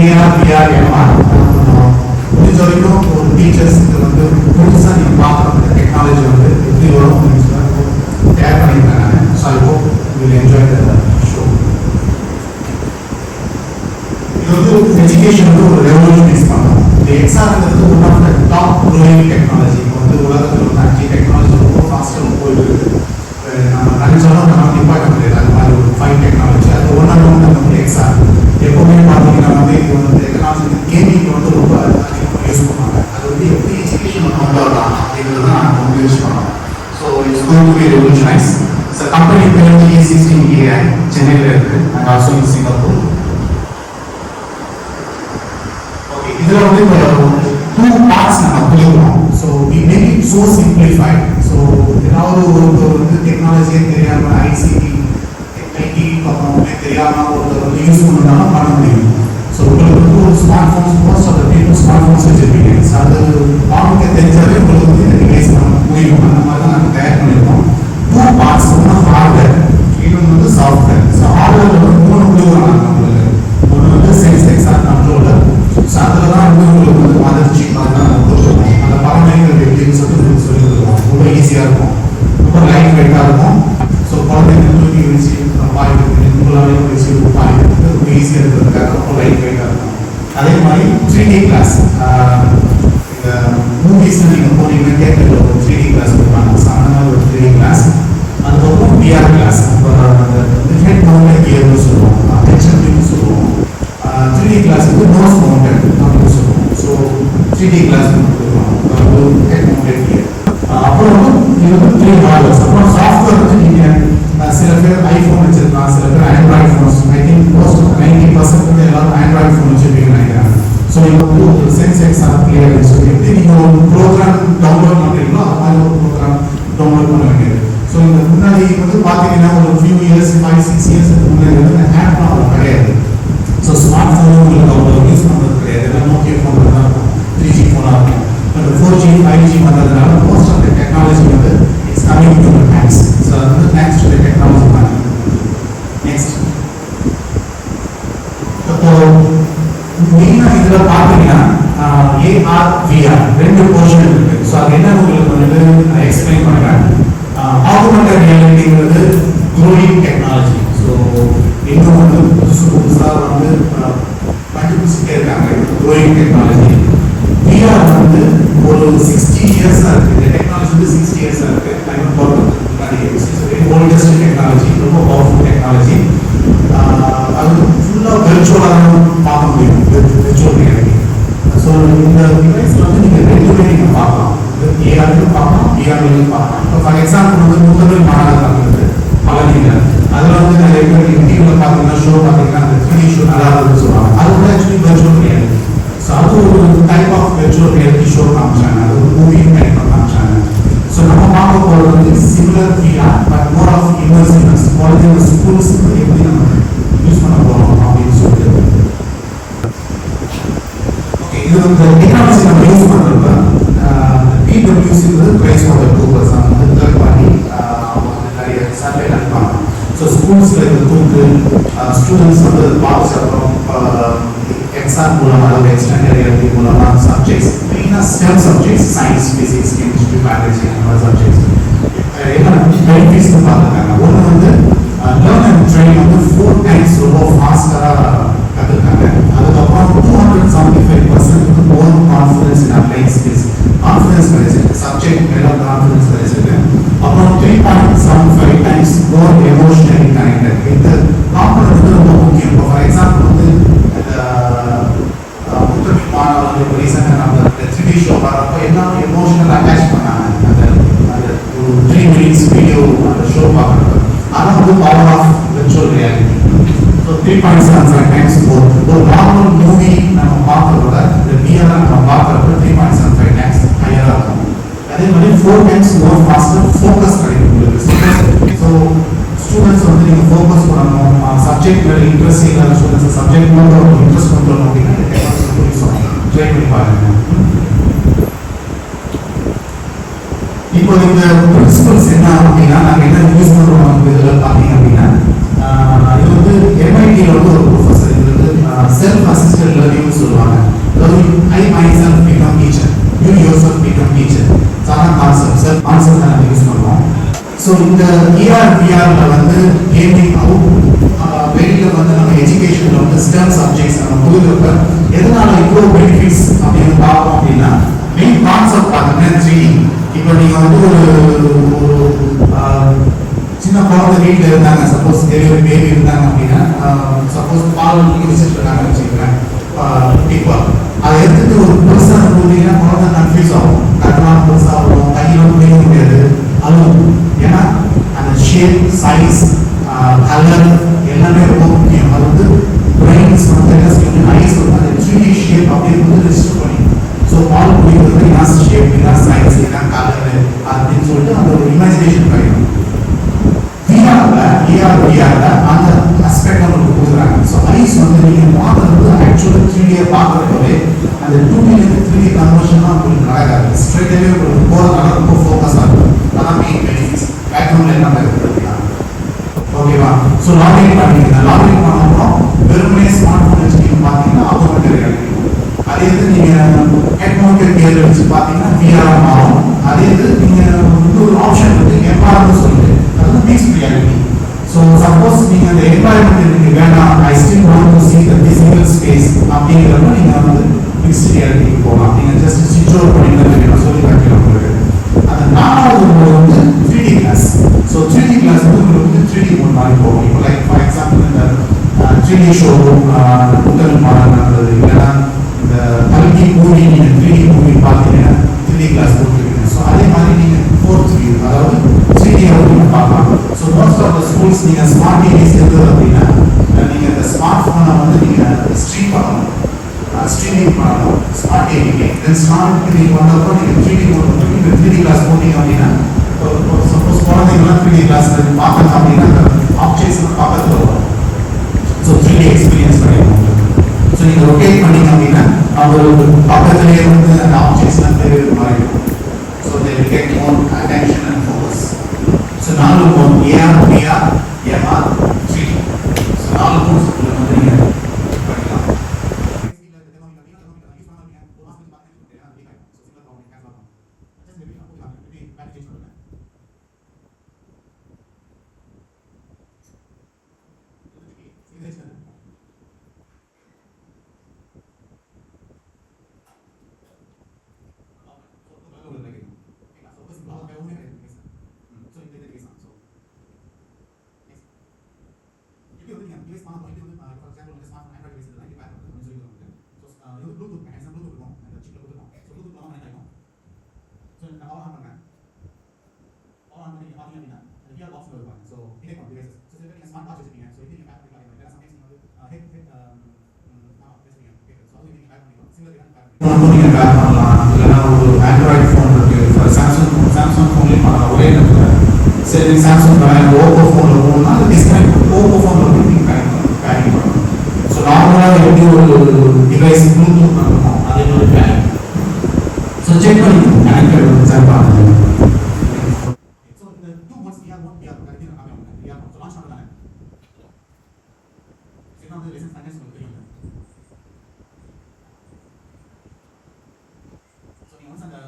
AR, VR, MR முடிஞ்ச வரைக்கும் ஒரு டீச்சர்ஸ்க்கு வந்து புதுசாக நீங்கள் பார்க்குற டெக்னாலஜி வந்து எப்படி வரும் டேர் பண்ணியிருக்கேன் நான். So I hope you will enjoy the show. இது வந்து எஜுகேஷன் வந்து ஒரு ரெவல்யூஷனைஸ் பண்ணும். இந்த எக்ஸாம்ங்கிறது one of the top growing technology. இப்போ வந்து உலகத்தில் வந்து 5 டெக்னாலஜி ரொம்ப ஃபாஸ்ட்டாக போயிட்டு இருக்குது. நம்ம நினைச்சாலும் நம்ம டிபார்ட் முடியாது. அது மாதிரி ஒரு 5 டெக்னாலஜி அது ஒன் ஆஃப் நம்ம வந்து எக்ஸாம் எப்பவுமே பார்த்தீங்கன்னா வந்து இது வந்து டெக்னாலஜி கேமிங் வந்து ரொம்ப அதிகமாக யூஸ் பண்ணுவாங்க. அது வந்து எப்படி எஜுகேஷன் கொண்டு வரலாம் அப்படிங்கிறது தான் நாங்கள் வந்து யூஸ் பண்ணுவோம். So it's going to be revolutionise. So company பேர் வந்து E16 AI சென்னையில் இருக்குது and also in Singapore. Okay, இதில் வந்து இப்போ 2 பார்ட்ஸ் நம்ம புரியுறோம். So we make it so simplified. So ஏதாவது ஒருத்தர் வந்து டெக்னாலஜியே தெரியாமல் ஐசிடி ஐடி பக்கம் தெரியாமல் ஒருத்தர் வந்து யூஸ் பண்ணாலும் பண்ண முடியும். ஸோ உங்களுக்கு வந்து ஒரு smart phones most of the people smart phones வச்சுருப்பீங்க. ஸோ அது வாங்க தெரிஞ்சாலே உங்களுக்கு வந்து ரிவைஸ் பண்ண முடியும். அந்த மாதிரி தான் நாங்கள் தயார் பண்ணியிருக்கோம். 2 பார்ட்ஸ் வந்து ஹார்ட்வேர், இன்னொன்று வந்து சாஃப்ட்வேர். ஸோ ஹார்ட்வேரில் வந்து 3 கொடுக்குறாங்க உங்களுக்கு. ஒன்று வந்து சென்சார் கண்ட்ரோலர். ஸோ அதில் தான் வந்து உங்களுக்கு வந்து மதர் சிப் அதெல்லாம் கொடுத்துருவோம். அந்த பரவாயில்லை எப்படின்னு சொல்லிட்டு சொல்லி கொடுத்துருவோம். ரொம்ப ஈஸியாக இருக்கும், ரொம்ப லைட் வெயிட்டாக இருக்கும். ஸோ குழந்தைங்க தூக்கி வச்சு பாய் உங்களாலே வச்சு பாய் ரொம்ப ஈஸியாக இருக்கிறதுக்காக ரொம்ப லைட் வெயிட்டாக இருக்கும். அதே மாதிரி 3D கிளாஸ். இந்த மூவிஸில் நீங்கள் போனீங்கன்னா தேட்டரில் ஒரு 3D கிளாஸ் கொடுப்பாங்க. ஸோ அந்த மாதிரி ஒரு 3D கிளாஸ். அதுக்கப்புறம் VR கிளாஸ். இப்போ அந்த ஹெட் மவுண்டட் கியர்னு சொல்லுவோம், ஹெச்எம்டின்னு சொல்லுவோம். 3D கிளாஸுக்கு நோஸ் மவுண்டட் அப்படின்னு சொல்லுவோம். ஸோ 3D கிளாஸ் கொடுக்குறோம், ஹெட் மவுண்டட் கியர். அப்புறம் இது வந்து 3 மாடல்ஸ். அப்புறம் சாஃப்ட்வேர் வந்து நீங்கள் சில பேர் ஐஃபோன் வச்சிருக்கலாம், சில பேர் Android phones. I think most 90% வந்து எல்லாரும் ஆண்ட்ராய்டு ஃபோன் வச்சிருப்பீங்கன்னு நினைக்கிறேன். ஸோ இது வந்து ஒரு சென்செக்ஸ் பிளேயர். ஸோ எப்படி நீங்கள் ஒரு ப்ரோக்ராம் டவுன்லோட் பண்ணுறீங்களோ அது மாதிரி ஒரு ப்ரோக்ராம் டவுன்லோட் பண்ண வேண்டியது. ஸோ இந்த முன்னாடி வந்து பார்த்தீங்கன்னா ஒரு ஃபியூ இயர்ஸ் 5-6 இயர்ஸ்க்கு முன்னாடி வந்து ஆப்லாம் அவ்வளோ கிடையாது. ஸோ ஸ்மார்ட் ஃபோனும் உங்களுக்கு அவ்வளோ யூஸ் பண்ணுறது கிடையாது. எல்லாம் நோக்கியா ஃபோனில் தான் இருக்கும், 3G ஃபோனாக இருக்கும். அந்த 4G 5G வந்ததுனால மோஸ்ட் ஆஃப் த டெக்னாலஜி வந்து it's coming to your hands. So அது வந்து தேங்க்ஸ் டு த டெக்னாலஜி தான். நெக்ஸ்ட் இப்போ மெயினாக இதில் பார்த்தீங்கன்னா AR VR 2 போர்ஷன் இருக்கு. ஸோ அது என்ன உங்களுக்கு கொஞ்சம் எக்ஸ்பிளைன் பண்ணுறேன். ஆகுமெண்டட் ரியாலிட்டிங்கிறது க்ரோயிங் டெக்னாலஜி. ஸோ இன்னும் வந்து புதுசாக வந்து கண்டுபிடிச்சிட்டே இருக்காங்க. Growing technology. VR வந்து ஒரு 60 இயர்ஸாக இருக்குது. இந்த டெக்னாலஜி வந்து 60 இயர்ஸாக இருக்குது. டைம் போகிறதுக்கு முன்னாடி ஓல்டஸ்ட் டெக்னாலஜி, ரொம்ப பவர்ஃபுல் டெக்னாலஜி. அது ஃபுல்லாக வெர்ச்சுவலாக தான் பார்க்க முடியும், வெர்ச்சுவல் ரியாலிட்டி. ஸோ இந்த டிவைஸில் வந்து நீங்கள் 2மே நீங்கள் பார்க்கலாம். ARலையும் பார்க்கலாம், VRலையும் பார்க்கலாம். இப்போ ஃபார் எக்ஸாம்பிள் வந்து முதல் மாநகரம் இருக்குது பழனியில். அதில் வந்து நிறைய பேர் டிவியில் பார்த்தீங்கன்னா ஷோ பார்த்தீங்கன்னா அந்த 3D ஷோ நல்லா இருக்குன்னு சொல்லுவாங்க. அது கூட ஆக்சுவலி வெர்ச்சுவல் ரியாலிட்டி. ஸோ அது ஒரு type of virtual reality show காமிச்சாங்க. அது ஒரு மூவி டைப் காமிச்சாங்க. ஸோ நம்ம பார்க்க போகிறது வந்து similar VR but more of immersiveness. குழந்தைங்க ஸ்கூல்ஸுக்கு எப்படி நம்ம யூஸ் பண்ண போகிறோம் அப்படின்னு சொல்லிட்டு. ஓகே, இது வந்து டெக்னாலஜி நம்ம யூஸ் பண்ணுறப்ப PwCங்கிறது ப்ரைஸ் வாட்டர் கூப்பர்ஸ் தான் வந்து தேர்ட் பார்ட்டி. அவங்க வந்து நிறைய சர்வே நடப்பாங்க. ஸோ ஸ்கூல்ஸில் இது தூக்கு ஸ்டூடெண்ட்ஸ் வந்து பாக்ஸ் அப்புறம் எக்ஸாம் மூலமாக ஒரு எக்ஸ்டெண்டட் ரியாலிட்டி மூலமாக சப்ஜெக்ட்ஸ் மெயினாக stem subjects science, physics, chemistry, biology அந்த மாதிரி சப்ஜெக்ட்ஸ் என்ன பெனிஃபிட்ஸ்னு பார்த்துருக்காங்க. ஒன்று வந்து லேர்ன் அண்ட் ட்ரெயின் வந்து 4 times ரொம்ப ஃபாஸ்டராக கற்றுருக்காங்க. அதுக்கப்புறம் 275% வந்து more confidence in applying skills. Confidence கிடைச்சிருக்கு, சப்ஜெக்ட் மேலே கான்ஃபிடன்ஸ் கிடைச்சிருக்கு. அப்புறம் 3.75 times மோர் எமோஷனலி கனெக்டட். இந்த காம்பனன்ட் வந்து ரொம்ப முக்கியம். இப்போ ஃபார் எக்ஸாம்பிள் வந்து முத்தமி மாணவர்கள் இப்போ ரீசெண்டாக நம்ம 3D ஷோ வரப்போ எல்லாம் எமோஷனல் அட்டாச் பண்ணாங்க. அந்த ஒரு 3 minutes வீடியோ அந்த ஷோ பார்க்குறப்ப அதான் வந்து power of virtual reality. So 3.75 times ஒரு நார்மல் மூவி நம்ம பார்க்கறத இந்த VR நம்ம பார்க்குறப்ப 3.75 times ஹையராக இருக்கும். அதே மாதிரி 4 times மோர் ஃபாஸ்டர் ஃபோக்கஸ் கிடைக்கும் உங்களுக்கு. ஸோ ஸ்டூடெண்ட்ஸ் வந்து நீங்கள் ஃபோக்கஸ் பண்ணணும், சப்ஜெக்ட் மேலே இன்ட்ரெஸ்ட் இல்லாத ஸ்டூடெண்ட்ஸ் சப்ஜெக்ட் மேலே ஒரு இன்ட்ரெஸ்ட் பண்ணுறோம் அப்படின்னா ட்ரை பண்ணி பாருங்க. இப்போ இந்த பிரின்சிபல்ஸ் என்ன அப்படின்னா நாங்கள் என்ன யூஸ் பண்ணுறோம் இதில் பார்த்தீங்க அப்படின்னா இது வந்து MIT வந்து ஒரு ப்ரொஃபஸர் இது வந்து செல்ஃப் அசிஸ்டட் லேர்னிங் ஏஆர் விஆர்ல வந்து கேமிங் வெளியில வந்து நம்ம எஜுகேஷன்ல வந்து ஸ்டெம் சப்ஜெக்ட்ஸ் நம்ம கொடுக்குறப்ப எதனால இவ்வளோ பெனிஃபிட்ஸ் அப்படின்னு பார்ப்போம் அப்படின்னா மெயின் கான்செப்ட் பார்த்தீங்கன்னா 3D. இப்போ நீங்க வந்து ஒரு சின்ன குழந்தை வீட்டில் இருந்தாங்க, சப்போஸ் டெலிவரி பேபி இருந்தாங்க அப்படின்னா, சப்போஸ் பால் வச்சுட்டு இருக்காங்க வச்சுக்கிறேன், இப்போ அதை எடுத்துட்டு ஒரு பெருசாக போட்டீங்கன்னா குழந்தை கன்ஃபியூஸ் ஆகும், கட்டணம் பெருசாக ஆகும், கையில் முடிய முடியாது. அதுவும் ஏன்னா அந்த ஷேப், சைஸ், கலர் எல்லாமே ரொம்ப முக்கியம். அது வந்து பிரெயின்ஸ் வந்து என்ன செய்யணும், ஐஸ் வந்து அந்த 3D ஷேப் அப்படின்னு ரெஜிஸ்டர் பண்ணி, ஸோ பால் குடிக்கிறது என்ன ஷேப், என்ன சைஸ், என்ன கலர் அப்படின்னு சொல்லிட்டு அந்த ஒரு இமேஜினேஷன் கிடைக்கும். ஏஆர் விஆர்ல அந்த அஸ்பெக்ட் உங்களுக்கு கொடுக்குறாங்க. ஸோ ஐஸ் வந்து நீங்க பார்க்கறது ஆக்சுவலாக 3D பார்க்கறப்பவே அந்த 2D இருந்து 3D கன்வர்ஷன் தான் உங்களுக்கு நடக்காது. ஸ்ட்ரெயிட்டாகவே உங்களுக்கு போகிறதுனால ரொம்ப ஃபோக்கஸ் ஆகும். அதான் மெயின் பெனிஃபிட்ஸ். பேக்ரவுண்ட்ல என்ன நடக்குது ஓகேவா? ஸோ லாகின் பண்ணிக்கிறேன். லாகின் பண்ண அப்புறம் வெறுமனே ஸ்மார்ட் ஃபோன் வச்சுக்கிட்டு பார்த்தீங்கன்னா ஆட்டோமேட்டிக் ரியாலிட்டி. அதே இது நீங்க ஹெட் மவுண்டட் கியர் வச்சு பார்த்தீங்கன்னா விஆர் மாறும். அதே இது நீங்க இன்னொரு ஆப்ஷன் இருக்கு எம்ஆர்னு சொல்லிட்டு, அது வந்து மிக்ஸ்ட் ரியாலிட்டி. ஸோ சப்போஸ் நீங்க அந்த என்வாயன்மெண்ட் எனக்கு வேண்டாம், I still want to see the physical space அப்படிங்கிறப்ப நீங்க வந்து மிக்ஸ்ட் ரியாலிட்டிக்கு போகலாம். நீங்க ஜஸ்ட் ஸ்விட்ச் ஓவர் பண்ணிட்டு நான் சொல்லி காட்டுறேன் உங்களுக்கு. அந்த 4வது மோட் வந்து 3D class. So 3D class வந்து உங்களுக்கு வந்து 3D மோட் மாதிரி போகும். இப்போ லைக் ஃபார் எக்ஸாம்பிள் இந்த 3D ஷோ புத்தல் மாடல் நடந்தது, இல்லைன்னா இந்த கல்கி மூவி நீங்கள் 3D மூவி பார்த்தீங்கன்னா 3D கிளாஸ் போட்டுருக்கீங்க. ஸோ அதே மாதிரி நீங்கள் 4th வியூ, அதாவது 3D நீங்கள் பார்க்கலாம். So most of the schools நீங்கள் ஸ்மார்ட் டிவிஸ் இருக்குது அப்படின்னா நீங்கள் இந்த ஸ்மார்ட் ஃபோனை வந்து நீங்கள் ஸ்ட்ரீம் பண்ணணும், ஸ்ட்ரீமிங் பண்ணணும் ஸ்மார்ட் டிவிக்கு. தென் ஸ்மார்ட் டிவி பண்ணப்போ நீங்கள் 3D மோட் பண்ணி இந்த 3D கிளாஸ் போட்டீங்க அப்படின்னா சப்போஸ் குழந்தைங்களாம் 3D கிளாஸ் பார்க்கணும் அப்படின்னா அந்த ஆப்ஜெக்ட்ஸ்லாம் பக்கத்தில் வரும். ஸோ 3D எக்ஸ்பீரியன்ஸ் பண்ணிடுவோம். ஸோ நீங்கள் ரொட்டேட் பண்ணீங்க அப்படின்னா அவங்களுக்கு பக்கத்துலேயே வந்து அந்த ஆப்ஜெக்ட்ஸ்லாம் தெரியுற மாதிரி இருக்கும். So they will get more attention and focus. So 4 mode AR, VR, MR, 3D. So 4 modes வந்து நீங்கள் பண்ணிக்கலாம். நீங்க பேக் பண்ணலாம், இல்லைன்னா ஒரு ஆண்ட்ராய்டு ஃபோன் இருக்கு, சாம்சங் ஃபோன்லேயும் பண்ணலாம் ஒரே நேரத்தில். சரி சாம்சங் ஓப்போ ஃபோனில் போகணும்னா அது டிஸ்கனெக்ட் ஓப்போ ஃபோனில் போய் நீங்கள் பேக்கிங் பண்ணணும். ஸோ நார்மலாக எப்படி ஒரு டிவைஸ் ப்ளூடூத் பண்ணணும் அதே மாதிரி பேக்கிங். ஸோ செக் பண்ணிக்கணும் கனெக்டட் வந்து சார் பாருங்க. ஸோ இந்த 2 months VR mode VR கரெக்டாக காமிங்க. VR mode லான்ச் பண்ணதானே சரி வந்து லைசன்ஸ் பண்ணேன்னு சொல்லுங்க தெரியும். ஸோ நீங்கள் வந்து அந்த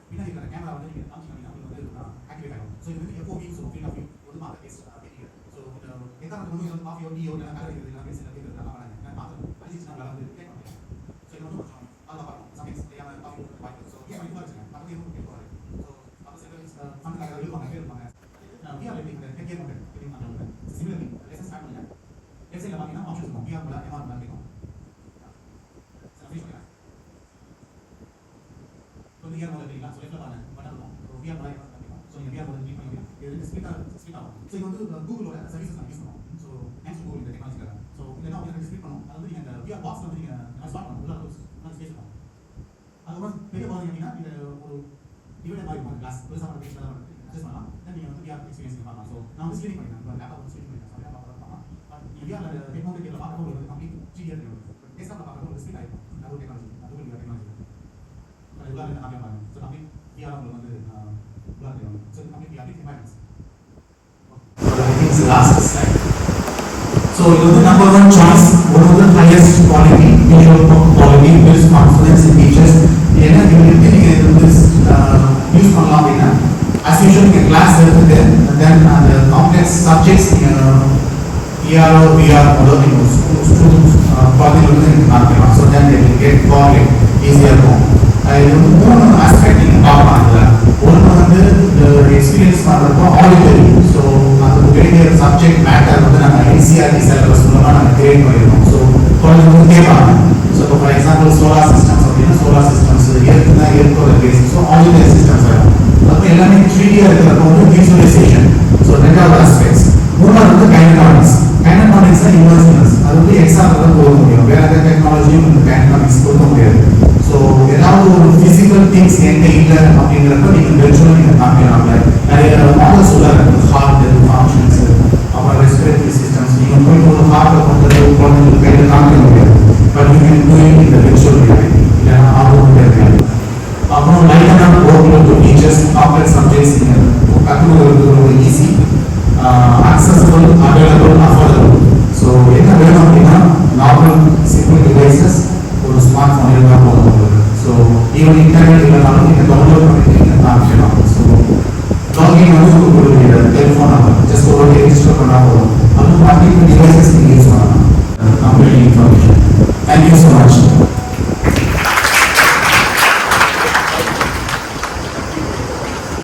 பின்னாடி இருக்கிற கேமரா வந்து நீங்கள் காமிச்சிங்க அப்படின்னா உங்களுக்கு வந்து ஆக்டிவேட் ஆகும். ஸோ இது வந்து எப்போ யூஸ் ஃபீல் ஆஃப் ஒரு மார்க்கெட் பேஸ் தெரியும். ஸோ எந்த வந்து வந்து காஃபியோ டீயோ இல்லை கலர் இருக்குது எல்லாம் பேசி கேட்குறது நல்லா பண்ணாங்க நான் பார்த்து அழிச்சிச்சுனா நல்லா வந்து கேட்க மாட்டேன். ஸோ இது வந்து கொஞ்சம் நல்லா பார்க்கணும் சமையல் தெரியாமல் காஃபி வாய்ப்பு. ஸோ ஏன் இப்போ வச்சுக்கேன் பக்கத்து எதுவும் கேட்பாரு. ஸோ அப்போ சில ஃபண்டுக்காக எழுதுவாங்க கேட்பாங்க விஆர் எப்படி இந்த கேட்க மாட்டேன் எப்படி பண்ணுறாங்க. சிமிலர்லி லைசன்ஸ் ஸ்டார்ட் பண்ணுங்க. வெப்சைட்டில் பார்த்தீங்கன்னா ஆப்ஷன் இருக்கும் விஆர் மேலே எம்ஆர் மேலே இருக்கும். ஃப்ரீ பண்ணுறேன் இப்போ விஆர் மேலே தெரியுங்களா. ஸோ லெஃப்ட்டில் பாருங்க பட்டன் இருக்கும். விஆர் மேலே எம்ஆர் இருக்கும். ஸோ நீங்கள் விஆர் மேலே கிளிக் பண்ணிங்க இது ஸ்பீட் ஆகும். ஸோ இது வந்து கூகுளோட சர்வீசஸ் நான் யூஸ் பண்ணுவோம். ஸோ தேங்க்ஸ் டு கூகுள் இந்த டெக்னாலஜிக்காக. ஸோ இதெல்லாம் உங்களுக்கு ஸ்பீட் பண்ணும். அது வந்து நீங்கள் இந்த விஆர் பாக்ஸ் வந்து நீங்கள் ஸ்டார்ட் பண்ணணும். உள்ள ஸ்பேஸ் இருக்கும். அதுக்கப்புறம் பெரிய பார்த்தீங்க அப்படின்னா இந்த ஒரு டிவைடர் மாதிரி இருக்கும். கிளாஸ் பெருசாக ஒரு பேஜ் தான் அட்ஜஸ்ட் பண்ணலாம். தென் நீங்கள் வந்து விஆர் எக்ஸ்பீரியன்ஸ் பார்க்கலாம். ஸோ நான் வந்து ஸ்க்ரீனிங் பண்ணிட்டேன். இப்போ லேப்டாப் வந்து ஸ்க்ரீனிங் பண்ணிட்டேன். ஸோ பார்க்கலாம். பட் நீங்கள் விஆர் டெக்னாலஜி கேட்கல பார்க்கும்போது உங்களுக்கு கம்ப்ளீட் 3 இயர் இருக்கும். டெஸ்க்டாப்பில் பார்க்கும்போது ஒரு ஸ்பீட் ஆகிடும். அது ஒரு டெக்னாலஜி. அது ஒரு டெக்னாலஜி. உள்ளார இருந்து காமியா பாருங்க. ஸோ கம்ப்ளீட் விஆர் உங்களுக்கு வந்து உள்ளார தெரியும். So complete VR environments. Last slide. So it was the number 1 choice, one of the highest quality, visual quality, builds confidence in teachers. ஏன்னா இவங்க எப்படி நீங்கள் யூஸ் பண்ணலாம் அப்படின்னா as usual நீங்க கிளாஸ் எடுத்துட்டு தென் அந்த காம்ப்ளெக்ஸ் சப்ஜெக்ட்ஸ் நீங்க ERO VR மூலம் நீங்க ஸ்டூடெண்ட்ஸ் குழந்தைகள் வந்து நீங்க காமிக்கலாம். So then they will get for it ஈஸியாக இருக்கும். இது வந்து மூணு ஆஸ்பெக்ட் நீங்க பார்க்கலாம். இதில் ஒன்று வந்து எக்ஸ்பீரியன்ஸ் பண்ணுறப்போ ஆடிட்டரி. ஸோ அந்த வேண்டிய சப்ஜெக்ட் மேட்டர் வந்து நம்ம NCERT சிலபஸ் மூலமாக நம்ம கிரியேட் பண்ணியிருக்கோம். ஸோ குழந்தைங்க கேட்பாங்க. ஸோ இப்போ ஃபார் எக்ஸாம்பிள் சோலார் சிஸ்டம்ஸ் அப்படின்னா சோலார் சிஸ்டம்ஸ் இயற்கை தான் இயற்கையோட பேஸ். ஸோ ஆடிட்டரி சிஸ்டம்ஸ் வரும். அப்போ எல்லாமே 3D இருக்கிறப்போ வந்து விசுவலைசேஷன். ஸோ ரெண்டாவது ஆஸ்பெக்ட்ஸ். மூணாவது வந்து கைனடாமிக்ஸ். கைனடாமிக்ஸ் தான் இன்வெர்ஸ்மென்ட்ஸ். அது வந்து எக்ஸாம்பிள் தான் போக முடியும். வேற எந்த டெக்னாலஜியும் இந்த கைனடாமிக்ஸ் கொடுக்க முடியாது. ஸோ ஏதாவது ஒரு பிசிக்கல் திங்ஸ் என்கிட்ட இல்லை அப்படிங்கிறப்ப நீங்கள் வெர்ச்சுவலாக நீங்கள் காமிக்கிறாங்க. நிறைய மாடல்ஸ் உள்ள இருக்குது. ஹார்ட் ஃபங்க்ஷன்ஸ் அப்புறம் ரெஸ்பிரேட்டரி சிஸ்டம்ஸ். நீங்கள் போயிட்டு ஒரு ஹார்ட்டை கொண்டு குழந்தைங்களுக்கு கையில் காமிக்க முடியாது. But you can do it இந்த வெர்ச்சுவல் ரியாலிட்டி. இல்லைன்னா ஆர்வம் இருக்காது. அப்புறம் லைட்டான ஓரளவுக்கு டீச்சர்ஸ் காம்ப்ளெக்ஸ் சப்ஜெக்ட்ஸ் நீங்கள் கற்றுக்கிறது ரொம்ப easy, accessible, available, affordable. So என்ன வேணும் அப்படின்னா நார்மல் சிம்பிள் டிவைசஸ் ஒரு ஸ்மார்ட் ஃபோன் இருந்தால் போதும் உங்களுக்கு. ஸோ ஈவன் இன்டர்நெட் இல்லைனாலும் நீங்கள் டவுன்லோட் பண்ணிட்டு நீங்கள் காமிக்கலாம். ஸோ லாகின் வந்து உங்களுடைய டெலிஃபோன் நம்பர் ஜஸ்ட் ஒரு ரெஜிஸ்டர் பண்ணால் போதும். அது மல்டிபிள் டிவைசஸ் நீங்கள் யூஸ் பண்ணலாம். Complete information. Thank you so much.